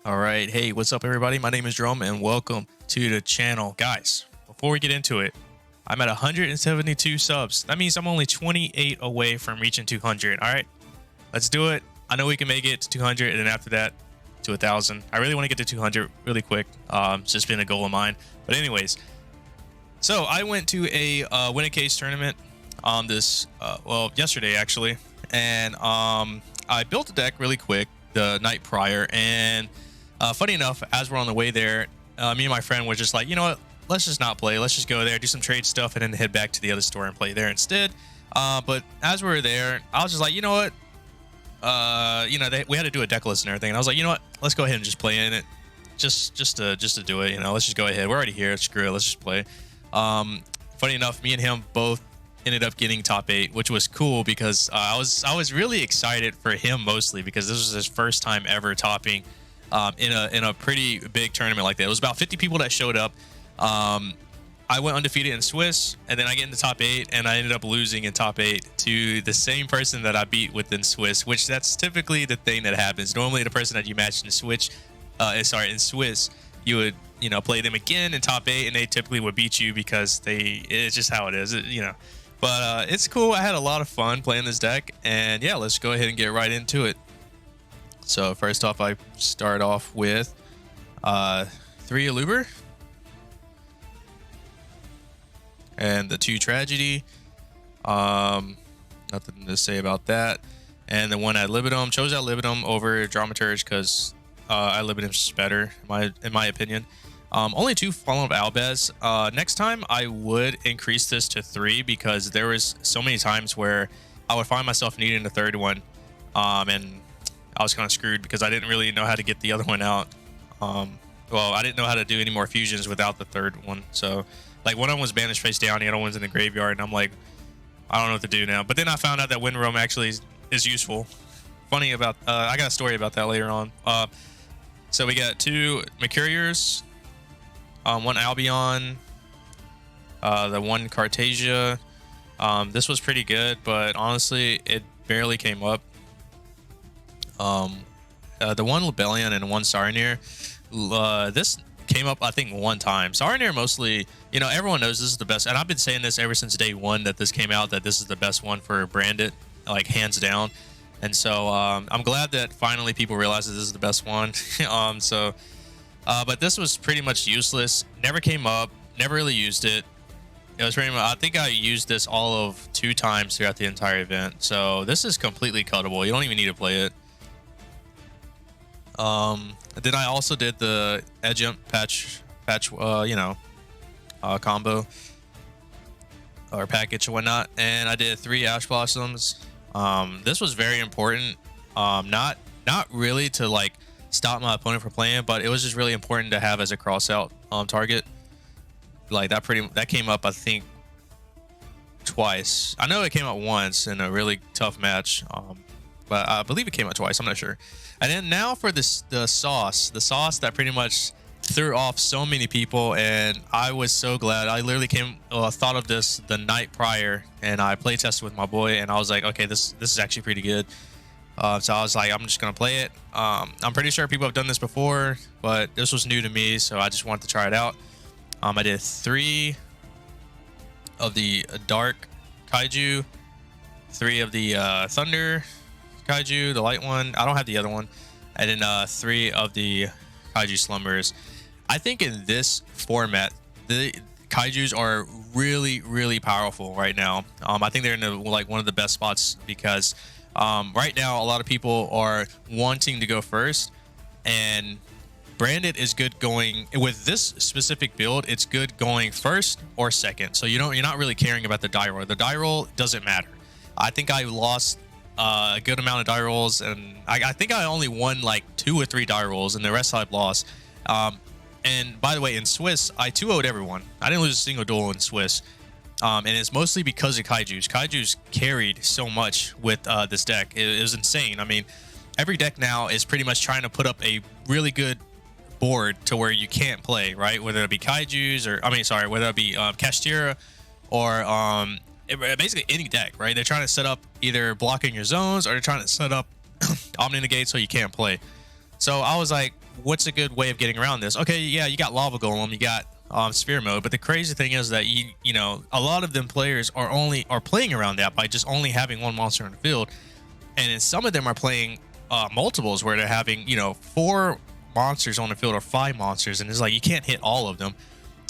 All right. Hey, what's up, everybody? My name is Jerome, and welcome to the channel. Guys, before we get into it, I'm at 172 subs. That means I'm only 28 away from reaching 200. All right, let's do it. I know we can make it to 200, and then after that, to 1,000. I really want to get to 200 really quick. It's just been a goal of mine. But anyways, so I went to a Win a Case tournament yesterday actually, and I built a deck really quick the night prior, and funny enough, as we're on the way there, me and my friend were just like, you know what, let's just not play. Let's just go there, do some trade stuff, and then head back to the other store and play there instead. But as we were there, I was just like, you know what, we had to do a deck list and everything, and I was like, you know what, let's go ahead and just play in it, just to do it. Let's just go ahead. We're already here. Screw it. Let's just play. Funny enough, me and him both ended up getting top 8, which was cool because I was really excited for him, mostly because this was his first time ever topping in a pretty big tournament like that. It was about 50 people that showed up. I went undefeated in Swiss, and then I get in the top 8, and I ended up losing in top 8 to the same person that I beat within Swiss, which that's typically the thing that happens. Normally, the person that you matched in in Swiss, you would play them again in top 8, and they typically would beat you because it's just how it is, But it's cool. I had a lot of fun playing this deck, and yeah, let's go ahead and get right into it. So first off, I start off with 3 Aluber and the 2 Tragedy. Nothing to say about that. And the 1 Ad Libitum. Chose Ad Libitum over Dramaturge because Ad Libitum's just better in my opinion. Only 2 Fallen of Albaz. Next time I would increase this to 3 because there was so many times where I would find myself needing a 3rd one, and I was kind of screwed because I didn't really know how to get the other one out. I didn't know how to do any more fusions without the 3rd one. So like, one of them was banished face down, the other one's in the graveyard, and I'm like, I don't know what to do now. But then I found out that Wind Roam actually is useful. Funny about I got a story about that later on. So we got 2 Mercuriers, 1 Albion, the 1 Cartasia. This was pretty good, but honestly, it barely came up. The 1 Lebellion and 1 Saronir. This came up, I think, 1 time. Saronir mostly, everyone knows this is the best, and I've been saying this ever since day 1 that this came out, that this is the best one for Branded, like hands down. And so I'm glad that finally people realize that this is the best one. But this was pretty much useless. Never came up. Never really used it. It was pretty much, I think I used this all of 2 times throughout the entire event. So this is completely cuttable. You don't even need to play it. Then I also did the Edge Jump patch, combo or package and whatnot, and I did 3 Ash Blossoms. This was very important. Not really to like stop my opponent from playing, but it was just really important to have as a cross out target. Like that came up, I think, twice. I know it came out once in a really tough match, but I believe it came out twice. I'm not sure. And then now for the sauce that pretty much threw off so many people, and I was so glad. I literally thought of this the night prior, and I play tested with my boy, and I was like, okay, this is actually pretty good. So I was like, I'm just gonna play it. I'm pretty sure people have done this before, but this was new to me, so I just wanted to try it out. I did 3 of the Dark Kaiju, 3 of the Thunder Kaiju, the light one. I don't have the other one. And then 3 of the Kaiju Slumbers. I think in this format, the Kaijus are really, really powerful right now. I think they're in one of the best spots because right now a lot of people are wanting to go first, and Branded is good going with this specific build. It's good going first or second, so you're not really caring about the die roll. The die roll doesn't matter. I think I lost a good amount of die rolls, and I think I only won like 2 or 3 die rolls, and the rest I've lost. And by the way, in Swiss, I 2-0'd everyone. I didn't lose a single duel in Swiss. And it's mostly because of Kaijus. Kaijus carried so much with this deck. It was insane. I mean, every deck now is pretty much trying to put up a really good board to where you can't play, right? Whether it be Kaijus or, whether it be Kashtira or basically any deck, right? They're trying to set up either blocking your zones, or they're trying to set up Omni Negate so you can't play. So I was like, what's a good way of getting around this? Okay, yeah, you got Lava Golem, you got Sphere Mode, but the crazy thing is that you know a lot of them players are playing around that by just only having one monster on the field, and then some of them are playing multiples where they're having, you know, 4 monsters on the field or 5 monsters, and it's like you can't hit all of them.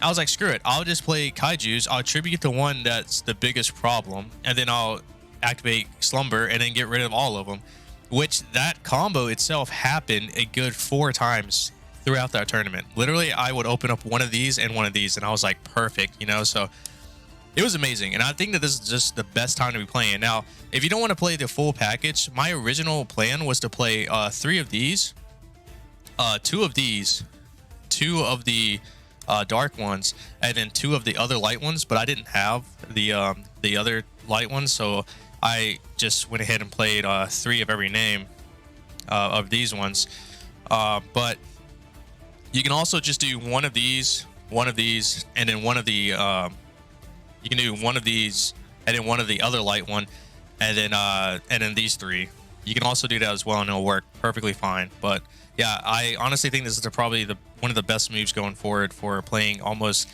I was like, screw it, I'll just play Kaijus. I'll attribute the one that's the biggest problem, and then I'll activate Slumber and then get rid of all of them, which that combo itself happened a good 4 times throughout that tournament. Literally, I would open up one of these and one of these, and I was like, perfect, you know. So it was amazing, and I think that this is just the best time to be playing. Now, if you don't want to play the full package, my original plan was to play 3 of these, 2 of these, 2 of the dark ones, and then 2 of the other light ones, but I didn't have the other light ones, so I just went ahead and played 3 of every name of these ones. But you can also just do one of these, and then one of the you can do one of these and then one of the other light one, and then these 3. You can also do that as well, and it'll work perfectly fine. But yeah, I honestly think this is probably one of the best moves going forward for playing almost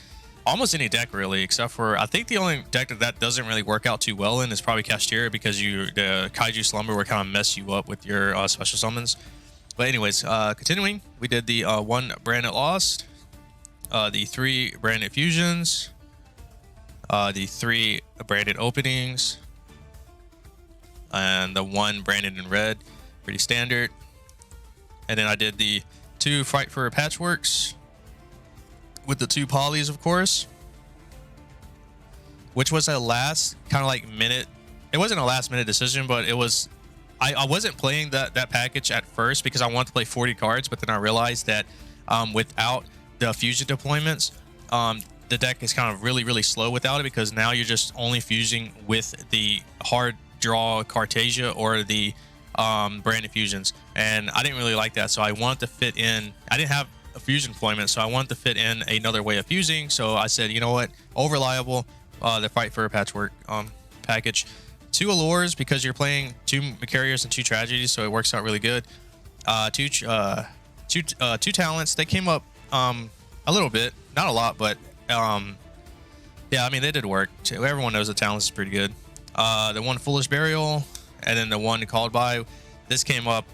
any deck, really, except for I think the only deck that doesn't really work out too well in is probably Kashtira, because the Kaiju Slumber will kind of mess you up with your special summons. But anyways, continuing, we did the 1 Branded Lost, the 3 Branded Fusions, the 3 Branded Openings, and the 1 Branded in Red, pretty standard. And then I did the 2 Fight for Patchworks with the 2 polys, of course, which was a last kind of like minute. It wasn't a last minute decision, but it was. I wasn't playing that package at first because I wanted to play 40 cards, but then I realized that without the fusion deployments, the deck is kind of really slow without it, because now you're just only fusing with the hard draw Cartasia or the Branded Fusions, and I didn't really like that, so I wanted to fit in. I didn't have a fusion deployment, so I wanted to fit in another way of fusing. So I said, you know what, Over-Liable, the Fight for a Patchwork package, 2 Allures, because you're playing 2 Macarius and 2 Tragedies, so it works out really good. 2 Talents. They came up a little bit, not a lot, but yeah, I mean, they did work. Everyone knows the Talents is pretty good. The 1 Foolish Burial, and then the 1 Called By. This came up.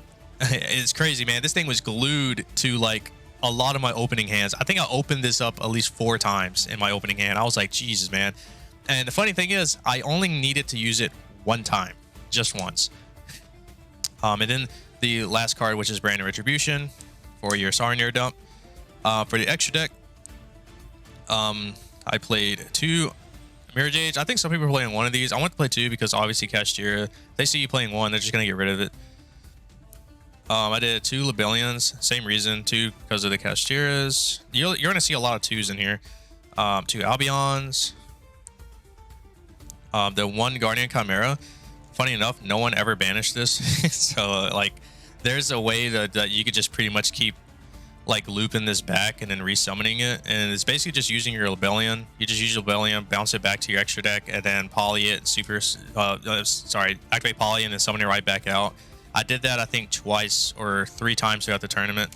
It's crazy, man. This thing was glued to like a lot of my opening hands. I think I opened this up at least 4 times in my opening hand. I was like, Jesus, man. And the funny thing is, I only needed to use it 1 time, just once. And then the last card, which is Branded Retribution for your Sarnier dump. For the extra deck, I played 2 Mirror Jade. I think some people are playing 1 of these. I want to play 2 because obviously Kashtira, they see you playing 1, they're just going to get rid of it. I did 2 Libellions, same reason, 2 because of the Kashtiras. You're going to see a lot of 2s in here. 2 Albions. The 1 Guardian Chimera. Funny enough, no one ever banished this. So, like, there's a way that you could just pretty much keep, like, looping this back and then resummoning it. And it's basically just using your Libellion. You just use your Libellion, bounce it back to your extra deck, and then poly it, activate poly and then summon it right back out. I did that, I think, 2 or 3 times throughout the tournament.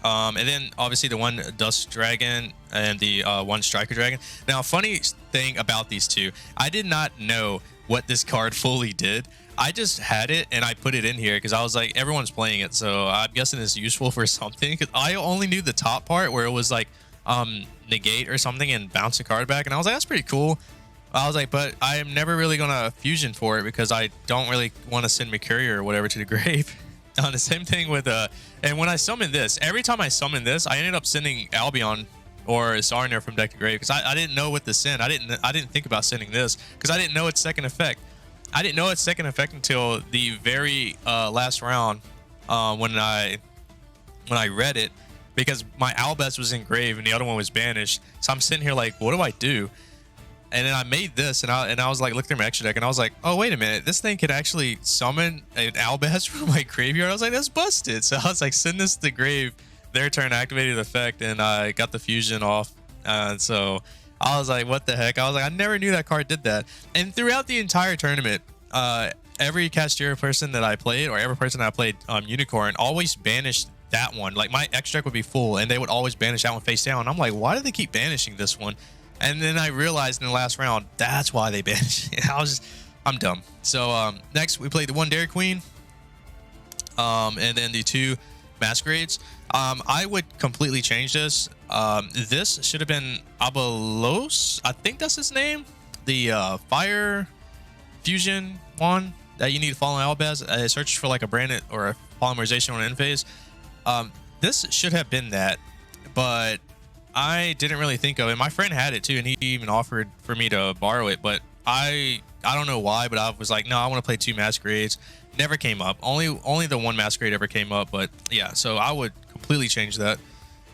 And then obviously the 1 Dust Dragon and the 1 Striker Dragon. Now, funny thing about these 2, I did not know what this card fully did. I just had it and I put it in here because I was like, everyone's playing it, so I'm guessing it's useful for something. Because I only knew the top part where it was like negate or something and bounce a card back, and I was like, that's pretty cool. I was like, but I'm never really gonna fusion for it because I don't really want to send Mercury or whatever to the grave. The same thing with and when I summoned this, every time I summoned this, I ended up sending Albion or Sarnier from deck to grave because I didn't know what to send. I didn't think about sending this because I didn't know its second effect. I didn't know its second effect until the very last round when I read it, because my Albest was in grave and the other one was banished. So I'm sitting here like, what do I do? And then I made this, and I was like, looked through my extra deck, and I was like, oh, wait a minute, this thing can actually summon an Albest from my graveyard. I was like, that's busted. So I was like, send this to the grave. Their turn activated the effect, and I got the fusion off. So I was like, what the heck? I was like, I never knew that card did that. And throughout the entire tournament, every Kashtira person that I played, or every person that I played Unicorn, always banished that one. Like my X deck would be full, and they would always banish that one face down. I'm like, why do they keep banishing this one? And then I realized in the last round, that's why they banished it. I'm dumb. So next we played the 1 Dairy Queen, and then the 2 Masquerades. I would completely change this. This should have been Abelos. I think that's his name. The fire fusion one that you need to follow in Albaz. It searches for like a branded or a polymerization on an end phase. This should have been that, but I didn't really think of it. My friend had it too, and he even offered for me to borrow it, but I don't know why, but I was like, no, I want to play 2 Masquerades. Never came up. Only the 1 Masquerade ever came up, but yeah, so I would completely change that.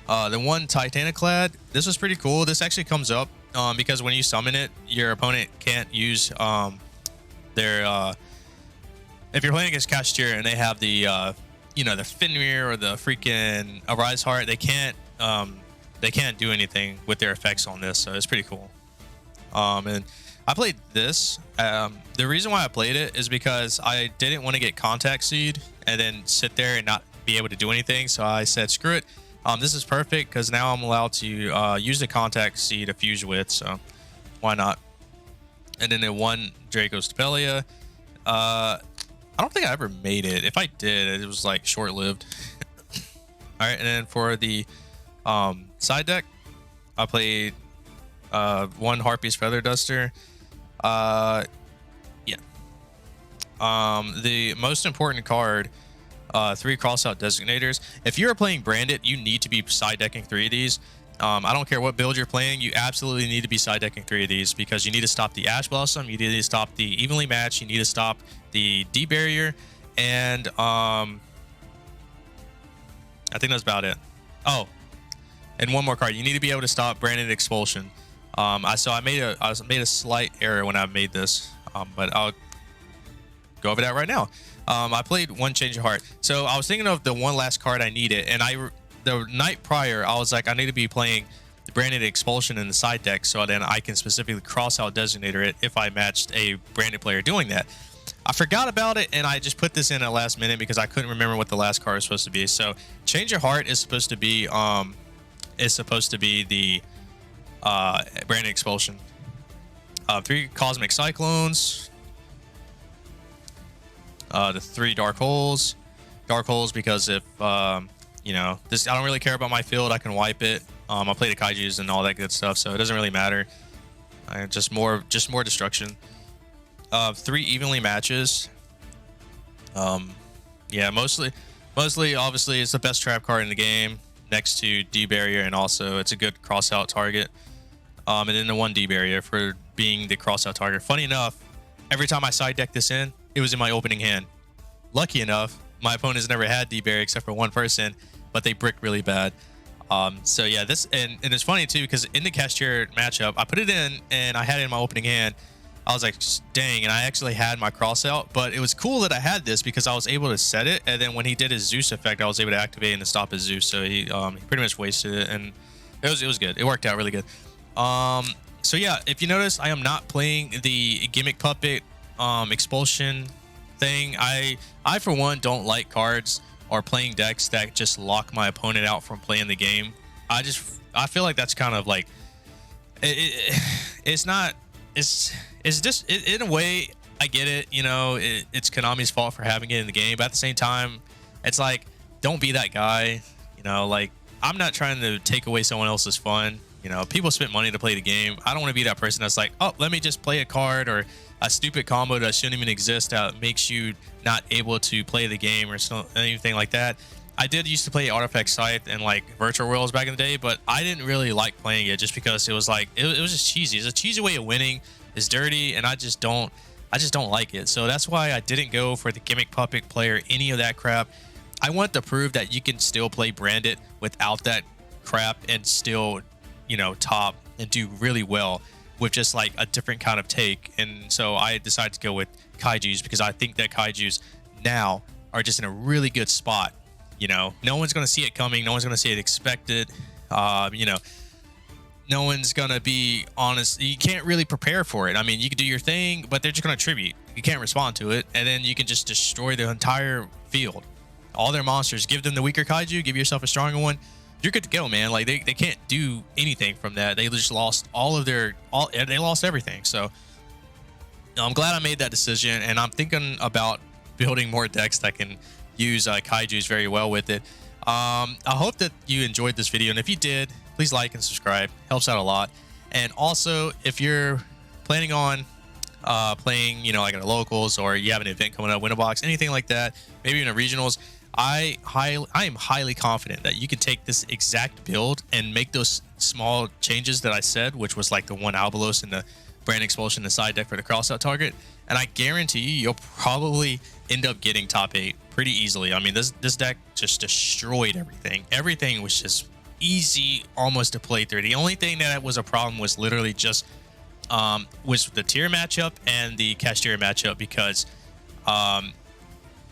The 1 Titaniclad, this was pretty cool. This actually comes up because when you summon it, your opponent can't use their if you're playing against Kashtira and they have the you know, the Fenrir or the freaking Arise Heart, they can't do anything with their effects on this, so it's pretty cool. And I played this. The reason why I played it is because I didn't want to get Contact Seed and then sit there and not be able to do anything. So I said, screw it. This is perfect because now I'm allowed to use the Contact Seed to fuse with. So why not? And then the 1 Draco Stapelia. I don't think I ever made it. If I did, it was like short-lived. All right, and then for the side deck, I played 1 Harpy's Feather Duster. Yeah. The most important card, 3 Crossout Designators. If you're playing Branded, you need to be side decking 3 of these. I don't care what build you're playing, you absolutely need to be side decking 3 of these because you need to stop the Ash Blossom, you need to stop the Evenly Match, you need to stop the D Barrier, and I think that's about it. Oh, and 1 more card. You need to be able to stop Branded Expulsion. I made a slight error when I made this, but I'll go over that right now. I played 1 Change of Heart. So I was thinking of the 1 last card I needed, and the night prior I was like, I need to be playing the Branded Expulsion in the side deck, so then I can specifically cross out Designator it if I matched a branded player doing that. I forgot about it, and I just put this in at last minute because I couldn't remember what the last card was supposed to be. So Change of Heart is supposed to be the Branded Expulsion. 3 Cosmic Cyclones. The 3 Dark Holes. Dark Holes because if you know, this, I don't really care about my field, I can wipe it. I play the Kaijus and all that good stuff, so it doesn't really matter. Just more destruction. 3 Evenly Matches. Yeah, mostly obviously it's the best trap card in the game next to D Barrier, and also it's a good cross out target. And then the 1 D Barrier for being the cross out target. Funny enough, every time I side deck this in, it was in my opening hand. Lucky enough, my opponents never had D Barrier except for 1 person, but they brick really bad. So yeah, this and it's funny too because in the Kashtira matchup, I put it in and I had it in my opening hand. I was like, dang, and I actually had my cross out, but it was cool that I had this because I was able to set it, and then when he did his Zeus effect, I was able to activate and to stop his Zeus, so he pretty much wasted it, and it was good. It worked out really good. So yeah, if you notice, I am not playing the Gimmick Puppet Expulsion thing. I for one don't like cards or playing decks that just lock my opponent out from playing the game. I feel like that's kind of like it's just in a way, I get it, you know, it's Konami's fault for having it in the game, but at the same time, it's like, don't be that guy, you know, like, I'm not trying to take away someone else's fun, you know, people spent money to play the game. I don't want to be that person that's like, oh, let me just play a card or a stupid combo that shouldn't even exist that makes you not able to play the game or anything like that. I did used to play Artifact Scythe and like Virtual Worlds back in the day, but I didn't really like playing it just because it was like, it was just cheesy. It's a cheesy way of winning. It's dirty, and I just don't like it. So that's why I didn't go for the Gimmick Puppet player, any of that crap. I want to prove that you can still play Branded without that crap and still, you know, top and do really well with just like a different kind of take. And so I decided to go with Kaijus because I think that Kaijus now are just in a really good spot. You know, no one's going to see it coming. No one's going to see it expected. You know, no one's going to be honest. You can't really prepare for it. I mean, you can do your thing, but they're just going to tribute. You can't respond to it. And then you can just destroy the entire field. all their monsters, give them the weaker kaiju, give yourself a stronger one, you're good to go, man. Like they can't do anything from that. They just lost all of their they lost everything. So I'm glad I made that decision, and I'm thinking about building more decks that can use kaijus very well with it. I hope that you enjoyed this video, and if you did, please like and subscribe. Helps out a lot. And also, if you're planning on playing, you know, like at a locals, or you have an event coming up, win a box, anything like that, maybe in a regionals, I am highly confident that you can take this exact build and make those small changes that I said, which was like the one Albalos and the Brand Expulsion, the side deck for the crossout target, and I guarantee you'll probably end up getting top 8 pretty easily. I mean, this deck just destroyed everything. Everything was just easy almost to play through. The only thing that was a problem was literally just was the tier matchup and the Cashier matchup, because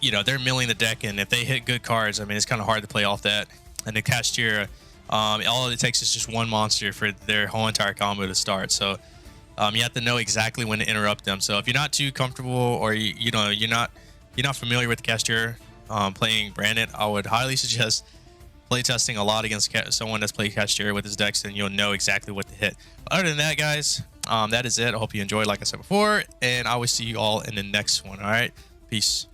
you know, they're milling the deck, and if they hit good cards, I mean, it's kind of hard to play off that. And the Cashier, all it takes is just one monster for their whole entire combo to start. So you have to know exactly when to interrupt them. So if you're not too comfortable, or you know, you're not familiar with the Cashier playing Branded, I would highly suggest playtesting a lot against someone that's played Cashier with his decks, and you'll know exactly what to hit. But other than that, guys, that is it. I hope you enjoyed, like I said before, and I will see you all in the next one. All right, peace.